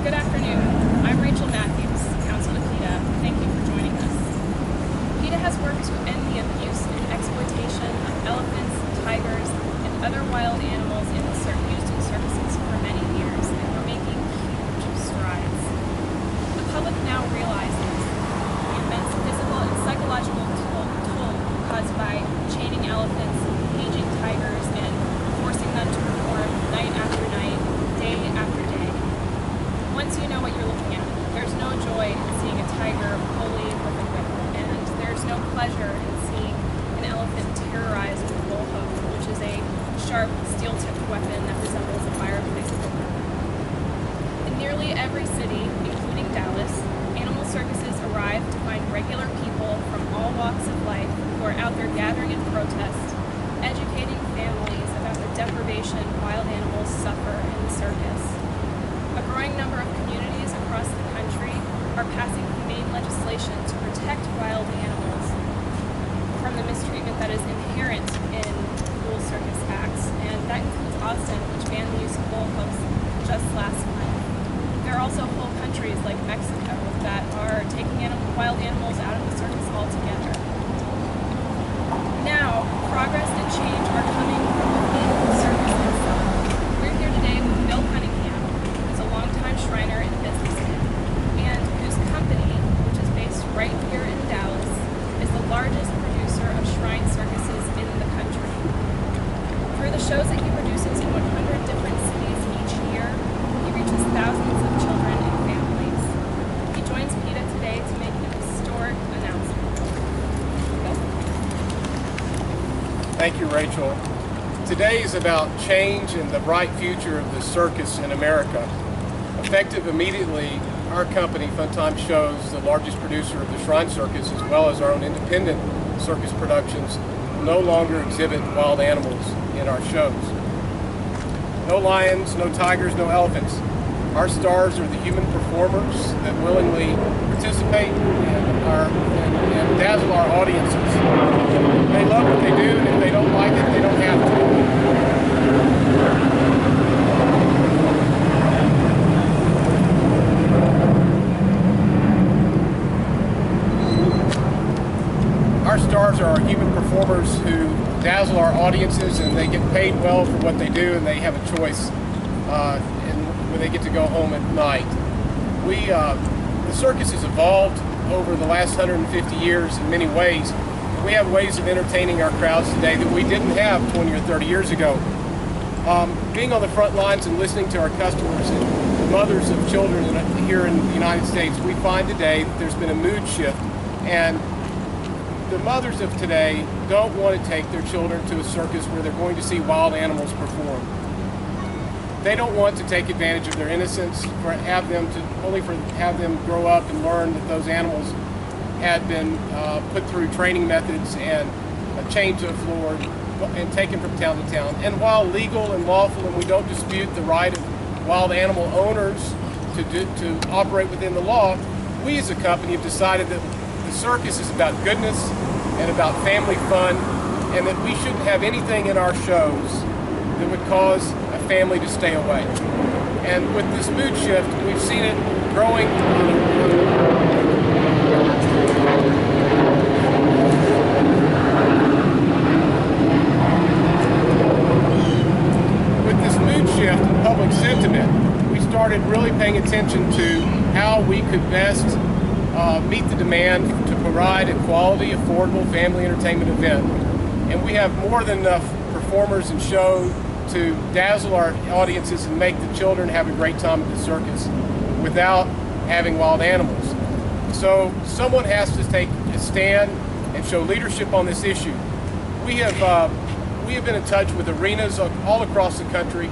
Good afternoon. I'm Rachel Matthews, counsel to PETA. Thank you for joining us. PETA has worked to end the abuse and exploitation of elephants, tigers, and other wild animals used in circuses for many years, and we're making huge strides. The public now realizes the immense physical and psychological toll caused by chaining elephants, caging tigers, and forcing them to perform night after night, day after day. Once you know what you're looking at, there's no joy in seeing a tiger bullied with a whip, and there's no pleasure in seeing an elephant terrorized with a bull hook, which is a sharp, steel-tipped weapon that resembles a fireplace poker. In nearly every city, including Dallas, animal circuses arrive to find regular people from all walks of life who are out there gathering in protest, educating families about the deprivation wild animals suffer in the circus. A growing number of communities across the country are passing humane legislation to protect wild animals from the mistreatment that is inherent in bull circus acts, and that includes Austin, which banned the use of bull hooks just last month. There are also whole countries like Mexico that are taking wild animals out of the circus altogether. Now, progress and change are coming from within the circus itself. We're here today with Bill Cunningham, who's a longtime Shriner and businessman, and whose company, which is based right here in Dallas, is the largest producer of shrine circuses in the country. Through the shows that he produces in 100 different cities each year, he reaches thousands of children and families. He joins PETA today to make an historic announcement. Thank you, Rachel. Today is about change and the bright future of the circus in America. Effective immediately, our company, Funtime Shows, the largest producer of the Shrine Circus, as well as our own independent circus productions, will no longer exhibit wild animals in our shows. No lions, no tigers, no elephants. Our stars are the human performers that willingly participate and dazzle our audiences. They love what they do, and if they don't like it, they don't have to. Our stars are our human performers who dazzle our audiences, and they get paid well for what they do, and they have a choice when they get to go home at night. The circus has evolved over the last 150 years in many ways. We have ways of entertaining our crowds today that we didn't have 20 or 30 years ago. Being on the front lines and listening to our customers and the mothers of children here in the United States, we find today that there's been a mood shift, and the mothers of today don't want to take their children to a circus where they're going to see wild animals perform. They don't want to take advantage of their innocence, have them grow up and learn that those animals had been put through training methods and chained to a floor and taken from town to town. And while legal and lawful, and we don't dispute the right of wild animal owners to operate within the law, we as a company have decided that the circus is about goodness and about family fun, and that we shouldn't have anything in our shows that would cause a family to stay away. And with this mood shift, we've seen it growing. With this mood shift in public sentiment, we started really paying attention to how we could best meet the demand to provide a quality, affordable family entertainment event. And we have more than enough performers and show to dazzle our audiences and make the children have a great time at the circus without having wild animals. So someone has to take a stand and show leadership on this issue. We have been in touch with arenas all across the country,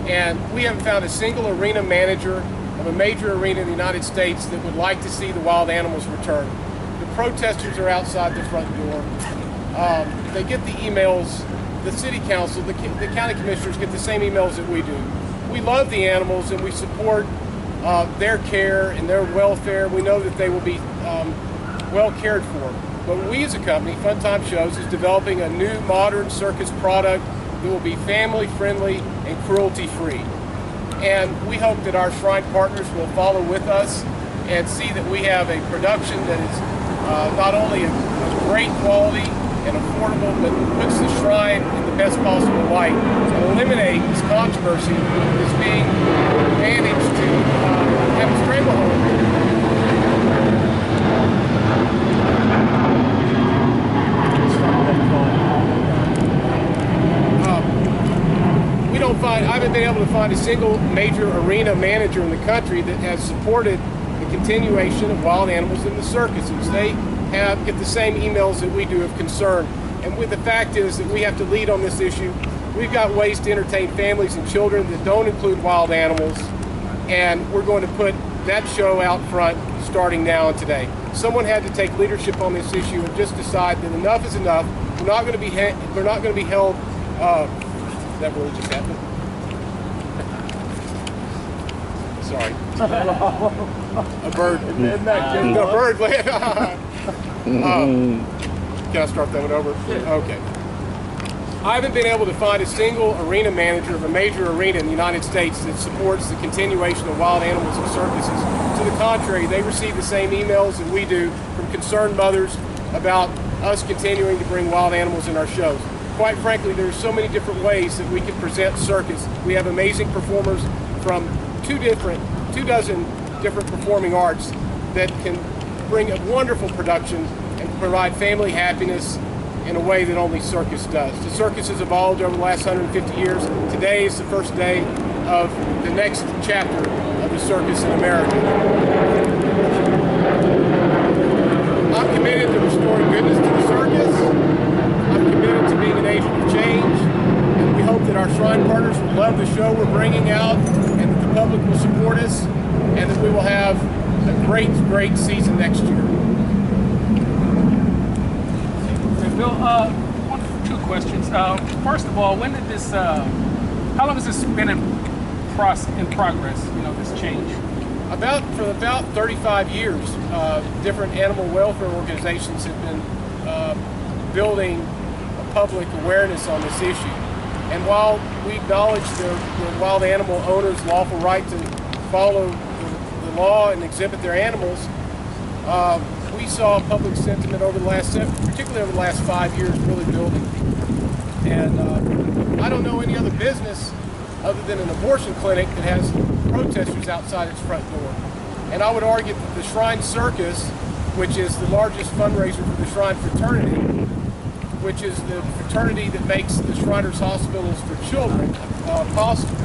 and we haven't found a single arena manager of a major arena in the United States that would like to see the wild animals return. The protesters are outside the front door. They get the emails. The city council, the county commissioners get the same emails that we do. We love the animals, and we support their care and their welfare. We know that they will be well cared for. But we as a company, Funtime Shows, is developing a new modern circus product that will be family friendly and cruelty free. And we hope that our Shrine partners will follow with us and see that we have a production that is not only of great quality and affordable, but puts the Shrine in the best possible light to eliminate this controversy that's being managed to have a stranglehold. I haven't been able to find a single major arena manager in the country that has supported the continuation of wild animals in the circuses. They get the same emails that we do of concern. And the fact is that we have to lead on this issue. We've got ways to entertain families and children that don't include wild animals, and we're going to put that show out front starting now and today. Someone had to take leadership on this issue and just decide that enough is enough. We're not going to be held. That really just happened. Sorry. A bird. Isn't that good? A bird landed. Can I start that one over? Okay. I haven't been able to find a single arena manager of a major arena in the United States that supports the continuation of wild animals in circuses. To the contrary, they receive the same emails that we do from concerned mothers about us continuing to bring wild animals in our shows. Quite frankly, there are so many different ways that we can present circus. We have amazing performers from two dozen different performing arts that can bring a wonderful production and provide family happiness in a way that only circus does. The circus has evolved over the last 150 years. Today is the first day of the next chapter of the circus in America. I'm committed to restoring goodness to the circus. I'm committed to being an agent of change, and we hope that our Shrine partners will love the show we're bringing out, and that the public will support us, and that we will have a great, great season next year. Bill, two questions. First of all, when did this? How long has this been in progress? You know, this change. For about 35 years, different animal welfare organizations have been building a public awareness on this issue. And while we acknowledge the wild animal owners' lawful right to follow the law and exhibit their animals, we saw public sentiment over the last, particularly over the last 5 years, really building. And I don't know any other business other than an abortion clinic that has protesters outside its front door. And I would argue that the Shrine Circus, which is the largest fundraiser for the Shrine Fraternity, which is the fraternity that makes the Shriners Hospitals for Children possible,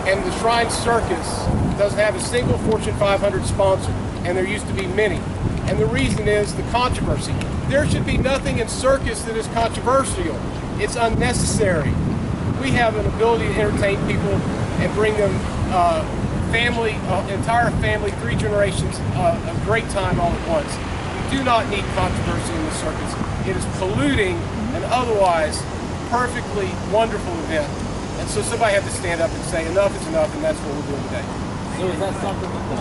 and the Shrine Circus doesn't have a single Fortune 500 sponsor, and there used to be many. And the reason is the controversy. There should be nothing in circus that is controversial. It's unnecessary. We have an ability to entertain people and bring them entire family, 3 generations, a great time all at once. We do not need controversy in the circus. It is polluting an otherwise perfectly wonderful event. And so somebody had to stand up and say enough is enough, and that's what we're doing today. So is that something that the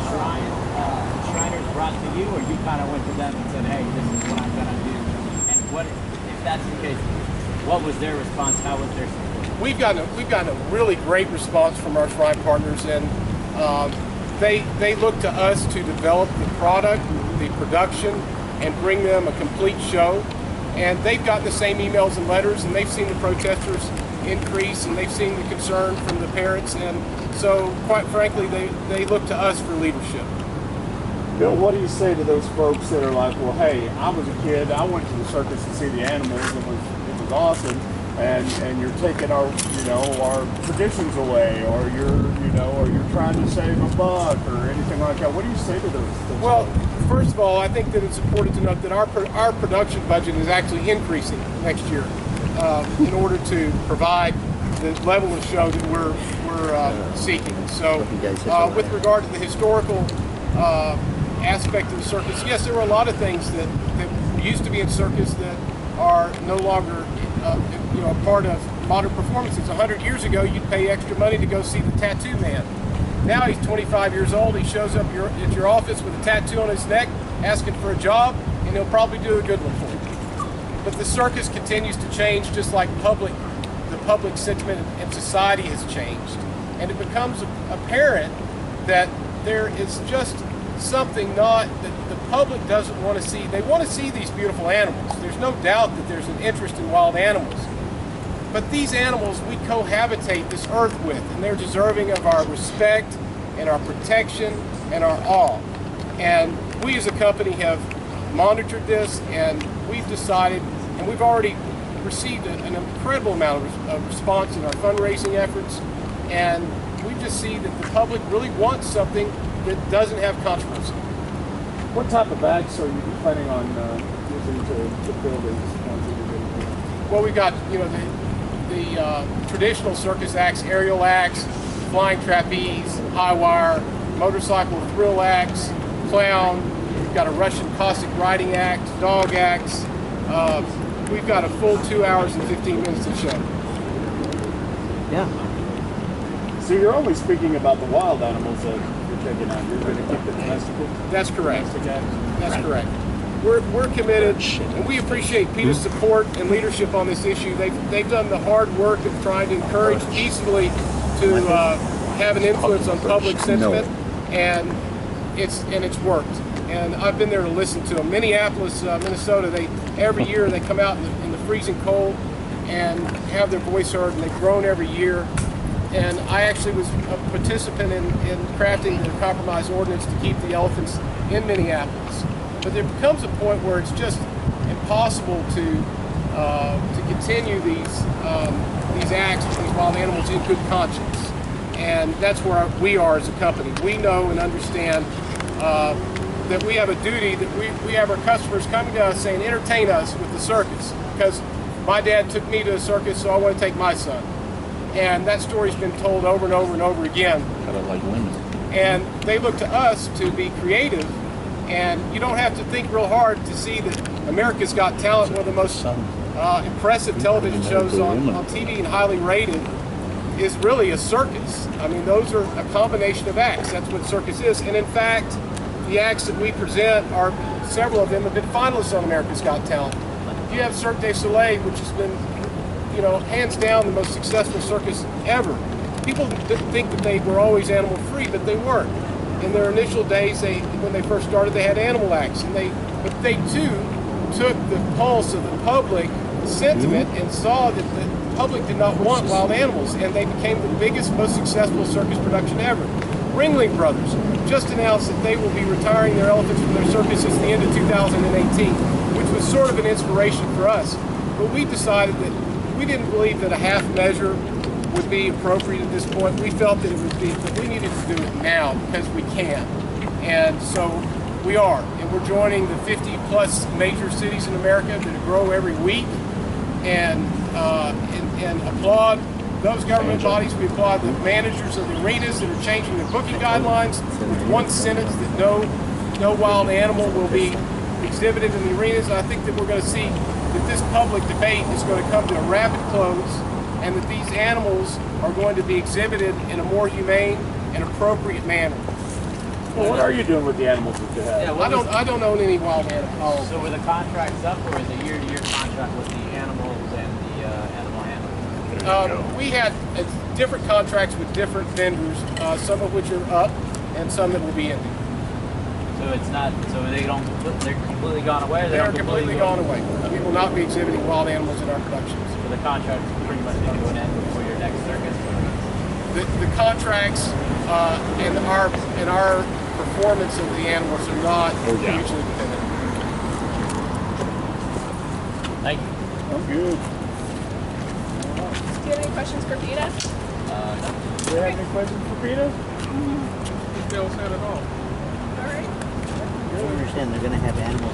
Shriners brought to you, or you kind of went to them and said, hey, this is what I'm going to do? And what, if that's the case, what was their response? How was their support? We've gotten a really great response from our Shrine partners, and they look to us to develop the product, the production, and bring them a complete show. And they've gotten the same emails and letters, and they've seen the protesters increase, and they've seen the concern from the parents, and so quite frankly they look to us for leadership. Bill, what do you say to those folks that are like, well, hey, I was a kid, I went to the circus to see the animals, it was awesome, and you're taking our traditions away, or you're trying to save a buck or anything like that. What do you say to those well folks? First of all, I think that it's important to note that our production budget is actually increasing next year in order to provide the level of show that we're seeking. So with regard to the historical aspect of the circus, yes, there were a lot of things that used to be in circus that are no longer a part of modern performances. 100 years ago, you'd pay extra money to go see the tattoo man. Now he's 25 years old, he shows up at your office with a tattoo on his neck, asking for a job, and he'll probably do a good one for you. But the circus continues to change, just like the public sentiment and society has changed. and it becomes apparent that there is just something not that the public doesn't want to see. They want to see these beautiful animals. There's no doubt that there's an interest in wild animals. But these animals we cohabitate this earth with, and they're deserving of our respect and our protection and our awe. And we as a company have monitored this, and we've decided, and we've already received an incredible amount of response in our fundraising efforts, and we just see that the public really wants something that doesn't have controversy. What type of bags are you planning on using to fill these ones that you're getting? Well, we've got, you know, the traditional circus acts, aerial acts, flying trapeze, high wire, motorcycle thrill acts, clown. We've got a Russian Cossack riding act, dog acts. We've got a full 2 hours and 15 minutes of show. Yeah. So you're only speaking about the wild animals that you're taking out. You're going to keep the domestical? That's correct. Domestic acts? That's correct. We're committed, and we appreciate PETA's support and leadership on this issue. They've done the hard work of trying to encourage peacefully to have an influence on public sentiment, and it's worked. And I've been there to listen to them. Minneapolis, Minnesota, every year they come out in the freezing cold and have their voice heard, and they've grown every year. And I actually was a participant in crafting the compromise ordinance to keep the elephants in Minneapolis. But there becomes a point where it's just impossible to continue these acts with these wild animals in good conscience. And that's where we are as a company. We know and understand that we have a duty, that we have our customers coming to us saying, entertain us with the circus, because my dad took me to a circus, so I want to take my son. And that story's been told over and over and over again. Kind of like women. And they look to us to be creative, and you don't have to think real hard to see that America's Got Talent, one of the most impressive television shows on TV and highly rated, is really a circus. I mean, those are a combination of acts. That's what circus is. And in fact, the acts that we present, several of them have been finalists on America's Got Talent. You have Cirque du Soleil, which has been, you know, hands down the most successful circus ever. People didn't think that they were always animal free, but they weren't. In their initial days, when they first started, they had animal acts, but they too took the pulse of the public sentiment and saw that the public did not want wild animals, and they became the biggest, most successful circus production ever. Ringling Brothers just announced that they will be retiring their elephants from their circuses at the end of 2018, which was sort of an inspiration for us. But we decided that we didn't believe that a half measure would be appropriate at this point. We felt that it would be, that we needed to do it now because we can. And so we are. And we're joining the 50 plus major cities in America that grow every week, and applaud those government bodies. We applaud the managers of the arenas that are changing their booking guidelines with one sentence that no wild animal will be exhibited in the arenas. And I think that we're going to see that this public debate is going to come to a rapid close, and that these animals are going to be exhibited in a more humane and appropriate manner. Well, what are you doing with the animals that you have? Yeah, I don't own any wild animals. So were the contracts up, or is it a year-to-year contract with the animals and the animal handlers? We had different contracts with different vendors, some of which are up and some that will be ending. So it's not. So they're completely gone away. Or They're completely gone away. We will not be exhibiting wild animals in our productions. So the contract is pretty much going to an end before your next circus. The contracts and our performance of the animals are not mutually dependent. Thank you. I'm good. Do you have any questions for PETA? No. Do you have any questions for PETA? Bill said it all. All right. I understand they're going to have animals